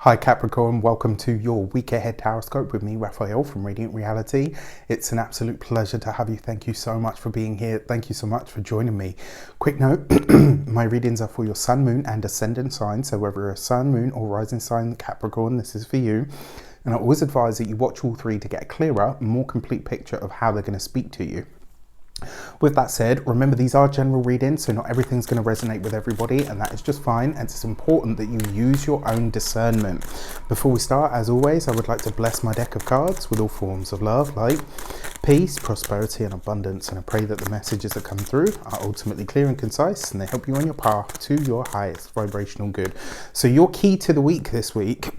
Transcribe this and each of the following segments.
Hi Capricorn, welcome to your week ahead horoscope with me, Raphael from Radiant Reality. It's an absolute pleasure to have you. Thank you so much for being here. Thank you so much for joining me. Quick note, my readings are for your sun, moon and ascendant sign. So whether you're a sun, moon or rising sign Capricorn, this is for you. And I always advise that you watch all three to get a clearer, more complete picture of how they're going to speak to you. With that said, remember these are general readings, so not everything's going to resonate with everybody, and that is just fine. And it's important that you use your own discernment. Before we start, as always, I would like to bless my deck of cards with all forms of love, light, peace, prosperity and abundance, and I pray that the messages that come through are ultimately clear and concise and they help you on your path to your highest vibrational good. So your key to the week this week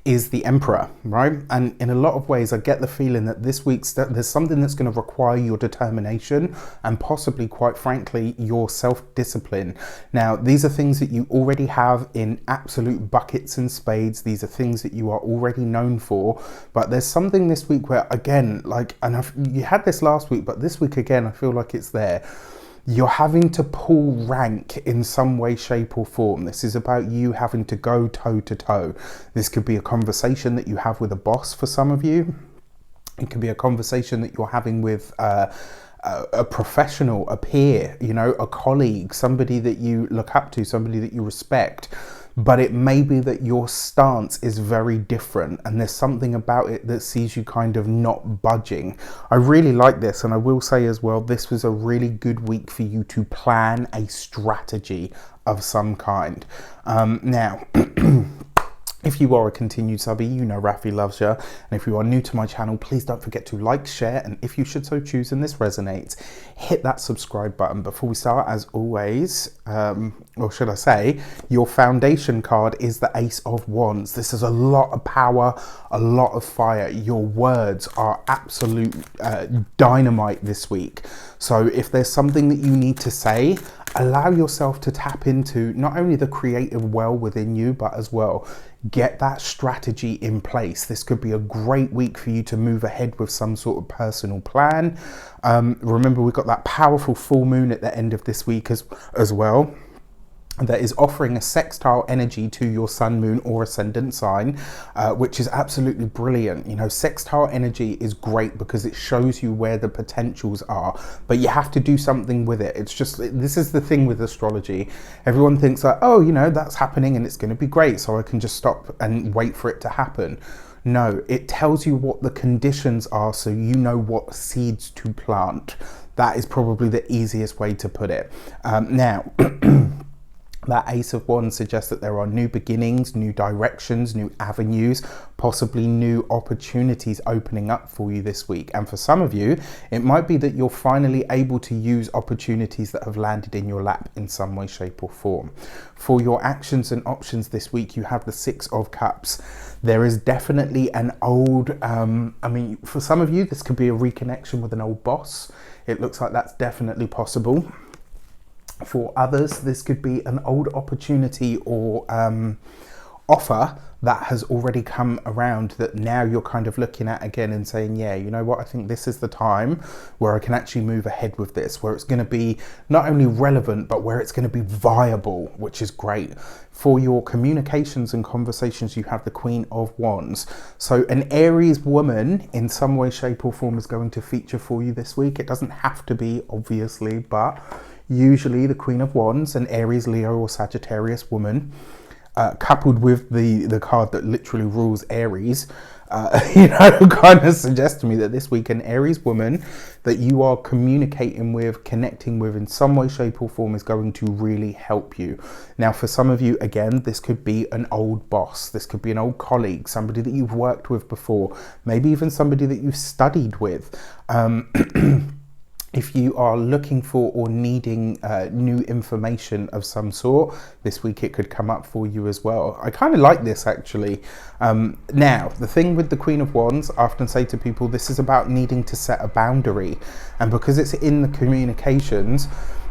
is the Emperor, right? And in a lot of ways, I get the feeling that this week's there's something that's going to require your determination and possibly, quite frankly, your self-discipline. Now, these are things that you already have in absolute buckets and spades. These are things that you are already known for. But there's something this week where, again, you had this last week, but this week again, I feel like it's there. You're having to pull rank in some way, shape or form. This is about you having to go toe to toe. This could be a conversation that you have with a boss for some of you. It could be a conversation that you're having with a professional, a peer, a colleague, somebody that you look up to, somebody that you respect. But it may be that your stance is very different and there's something about it that sees you kind of not budging. I really like this, and I will say as well, this was a really good week for you to plan a strategy of some kind. Now, if you are a continued subby, you know Rafi loves you. And if you are new to my channel, please don't forget to like, share, and if you should so choose and this resonates, hit that subscribe button. Before we start, as always, or should I say, your foundation card is the Ace of Wands. This is a lot of power, a lot of fire. Your words are absolute dynamite this week. So if there's something that you need to say, allow yourself to tap into not only the creative well within you, but as well, get that strategy in place. This could be a great week for you to move ahead with some sort of personal plan. Remember, we've got that powerful full moon at the end of this week as well, that is offering a sextile energy to your sun, moon or ascendant sign, which is absolutely brilliant. Sextile energy is great because it shows you where the potentials are, but you have to do something with it. This is the thing with astrology. Everyone thinks like, oh, that's happening and it's going to be great, so I can just stop and wait for it to happen. No, it tells you what the conditions are so you know what seeds to plant. That is probably the easiest way to put it. Now, that Ace of Wands suggests that there are new beginnings, new directions, new avenues, possibly new opportunities opening up for you this week. And for some of you, it might be that you're finally able to use opportunities that have landed in your lap in some way, shape or form. For your actions and options this week, you have the Six of Cups. There is definitely an old, for some of you, this could be a reconnection with an old boss. It looks like that's definitely possible. For others, this could be an old opportunity or offer that has already come around that now you're kind of looking at again and saying, yeah, you know what, I think this is the time where I can actually move ahead with this, where it's going to be not only relevant, but where it's going to be viable, which is great. For your communications and conversations, you have the Queen of Wands. So an Aries woman in some way, shape or form is going to feature for you this week. It doesn't have to be, obviously, but usually the Queen of Wands, an Aries, Leo or Sagittarius woman, coupled with the card that literally rules Aries, kind of suggests to me that this week an Aries woman that you are communicating with, connecting with in some way, shape or form is going to really help you. Now, for some of you, again, this could be an old boss. This could be an old colleague, somebody that you've worked with before, maybe even somebody that you've studied with. If you are looking for or needing new information of some sort, this week it could come up for you as well. I kind of like this actually. Now, the thing with the Queen of Wands, I often say to people, this is about needing to set a boundary. And because it's in the communications,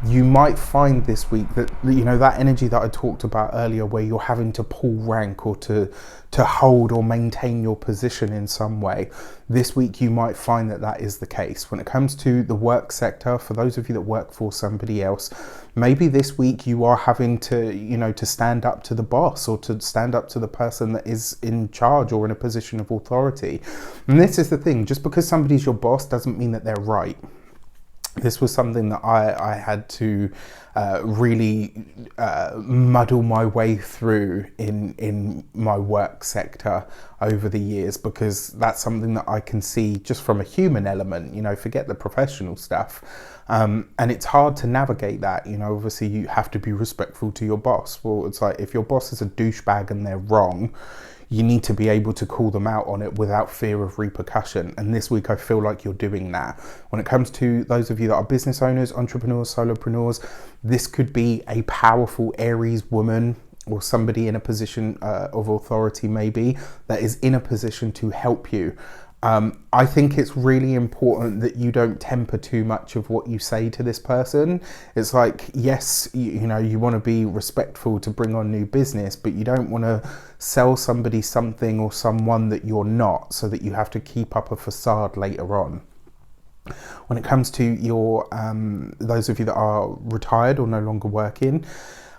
You might find this week that, you know, that energy that I talked about earlier, where you're having to pull rank or to hold or maintain your position in some way. This week you might find that that is the case. When it comes to the work sector, for those of you that work for somebody else, maybe this week you are having to, you know, to stand up to the boss or to stand up to the person that is in charge or in a position of authority. And this is the thing, just because somebody's your boss doesn't mean that they're right. This was something that I had to really muddle my way through in my work sector over the years, because that's something that I can see just from a human element, you know, forget the professional stuff. And it's hard to navigate that, you know. Obviously you have to be respectful to your boss. Well, it's like, if your boss is a douchebag and they're wrong, you need to be able to call them out on it without fear of repercussion. And this week I feel like you're doing that. When it comes to those of you that are business owners, entrepreneurs, solopreneurs, this could be a powerful Aries woman or somebody in a position of authority, maybe, that is in a position to help you. I think it's really important that you don't temper too much of what you say to this person. It's like, yes, you know, you want to be respectful to bring on new business, but you don't want to sell somebody something or someone that you're not, so that you have to keep up a facade later on. When it comes to your those of you that are retired or no longer working,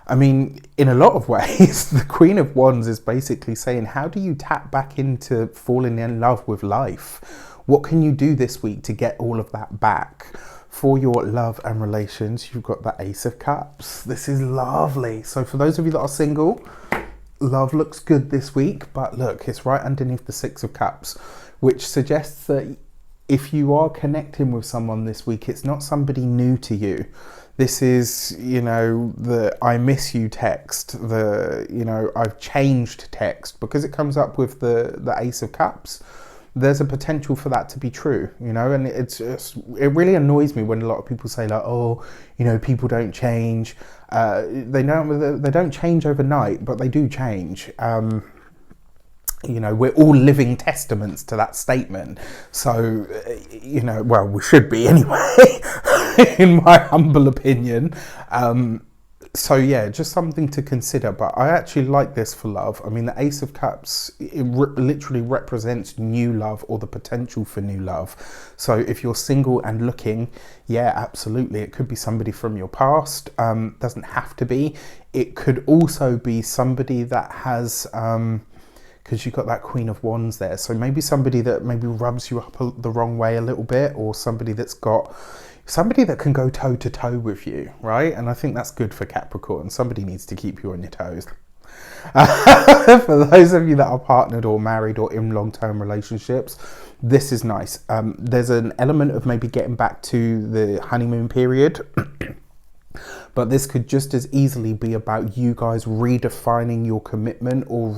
I mean, in a lot of ways, the Queen of Wands is basically saying, how do you tap back into falling in love with life? What can you do this week to get all of that back? For your love and relations, you've got the Ace of Cups. This is lovely. So for those of you that are single, love looks good this week, but look, it's right underneath the Six of Cups, which suggests that if you are connecting with someone this week, it's not somebody new to you. This is, you know, the I miss you text, the, you know, I've changed text, because it comes up with the Ace of Cups. There's a potential for that to be true, you know, and it really annoys me when a lot of people say, like, oh, you know, people don't change. They don't change overnight, but they do change. You know, we're all living testaments to that statement. So, you know, well, we should be anyway, in my humble opinion. So yeah, just something to consider. But I actually like this for love. I mean, the Ace of Cups, it literally represents new love or the potential for new love. So if you're single and looking, yeah, absolutely. It could be somebody from your past. Doesn't have to be. It could also be somebody that has... because you've got that Queen of Wands there. So maybe somebody that maybe rubs you up the wrong way a little bit, or somebody that can go toe to toe with you, right? And I think that's good for Capricorn. Somebody needs to keep you on your toes. For those of you that are partnered or married or in long-term relationships, this is nice. There's an element of maybe getting back to the honeymoon period. But this could just as easily be about you guys redefining your commitment or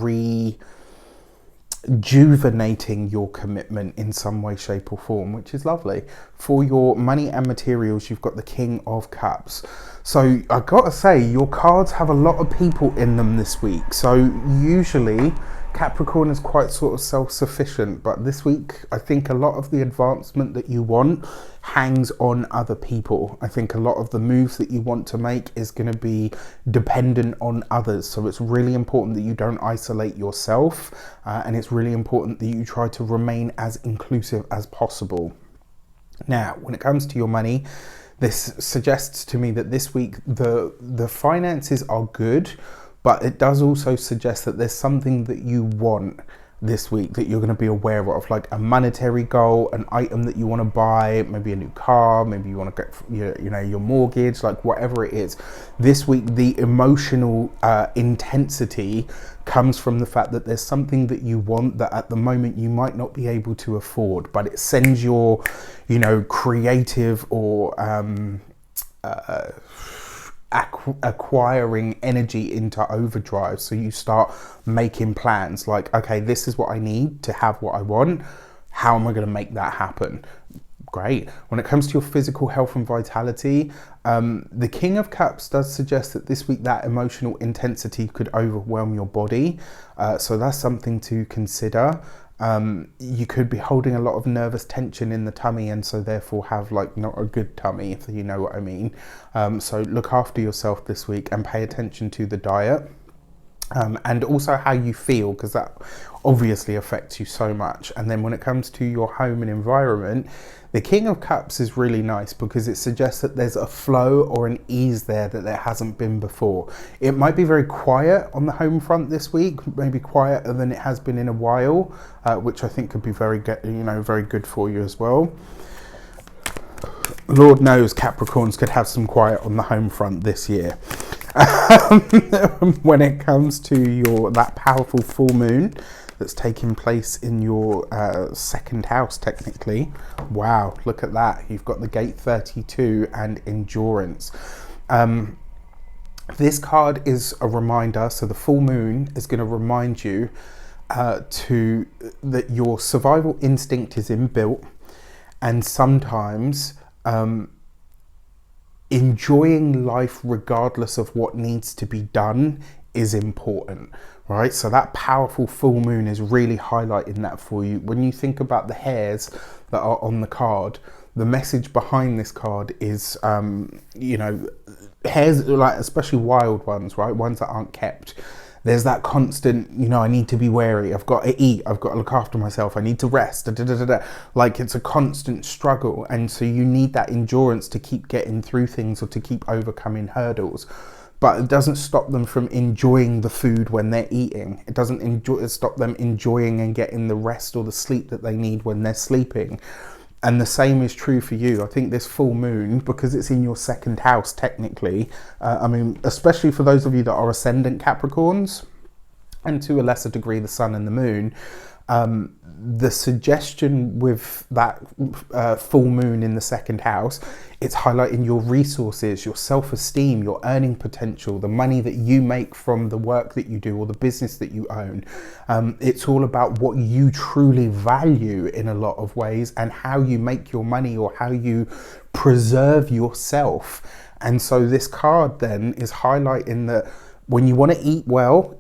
rejuvenating your commitment in some way, shape or form, which is lovely. For your money and materials, you've got the King of Cups. So I gotta say, your cards have a lot of people in them this week. So usually Capricorn is quite sort of self-sufficient, but this week I think a lot of the advancement that you want hangs on other people. I think a lot of the moves that you want to make is going to be dependent on others. So it's really important that you don't isolate yourself, and it's really important that you try to remain as inclusive as possible. Now, when it comes to your money, this suggests to me that this week the finances are good, but it does also suggest that there's something that you want this week that you're going to be aware of, like a monetary goal, an item that you want to buy, maybe a new car, maybe you want to get your mortgage, like whatever it is. This week the emotional intensity comes from the fact that there's something that you want that at the moment you might not be able to afford, but it sends your creative or acquiring energy into overdrive. So you start making plans like, okay, this is what I need to have what I want. How am I going to make that happen? Great. When it comes to your physical health and vitality, the King of Cups does suggest that this week that emotional intensity could overwhelm your body. So that's something to consider. You could be holding a lot of nervous tension in the tummy, and so therefore have like not a good tummy, if you know what I mean. So look after yourself this week and pay attention to the diet. And also how you feel, because that obviously affects you so much. And then when it comes to your home and environment, the King of Cups is really nice because it suggests that there's a flow or an ease there that there hasn't been before. It might be very quiet on the home front this week, maybe quieter than it has been in a while, which I think could be very good for you as well. Lord knows Capricorns could have some quiet on the home front this year. When it comes to that powerful full moon that's taking place in your second house, technically. Wow, look at that. You've got the gate 32 and endurance. This card is a reminder. So the full moon is going to remind you that your survival instinct is inbuilt, and sometimes enjoying life regardless of what needs to be done is important, right? So that powerful full moon is really highlighting that for you. When you think about the hairs that are on the card, the message behind this card is, hairs, like especially wild ones, right? Ones that aren't kept. There's that constant, I need to be wary. I've got to eat. I've got to look after myself. I need to rest. Like it's a constant struggle. And so you need that endurance to keep getting through things or to keep overcoming hurdles. But it doesn't stop them from enjoying the food when they're eating. It doesn't stop them enjoying and getting the rest or the sleep that they need when they're sleeping. And the same is true for you. I think this full moon, because it's in your second house, technically, especially for those of you that are ascendant Capricorns, and to a lesser degree, the sun and the moon, the suggestion with that full moon in the second house, it's highlighting your resources, your self-esteem, your earning potential, the money that you make from the work that you do or the business that you own. It's all about what you truly value in a lot of ways and how you make your money or how you preserve yourself. And so this card then is highlighting that when you want to eat well,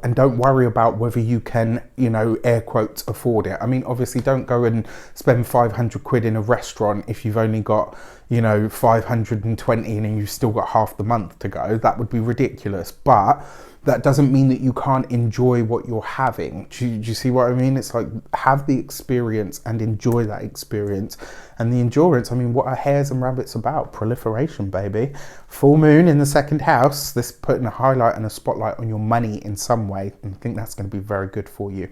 and don't worry about whether you can, air quotes, afford it. I mean, obviously don't go and spend 500 quid in a restaurant if you've only got, 520 and you've still got half the month to go. That would be ridiculous. But that doesn't mean that you can't enjoy what you're having. Do you see what I mean? It's like, have the experience and enjoy that experience. And the endurance, what are hares and rabbits about? Proliferation, baby. Full moon in the second house, this putting a highlight and a spotlight on your money in some way. And I think that's going to be very good for you.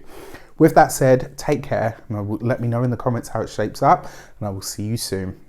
With that said, take care. And let me know in the comments how it shapes up. And I will see you soon.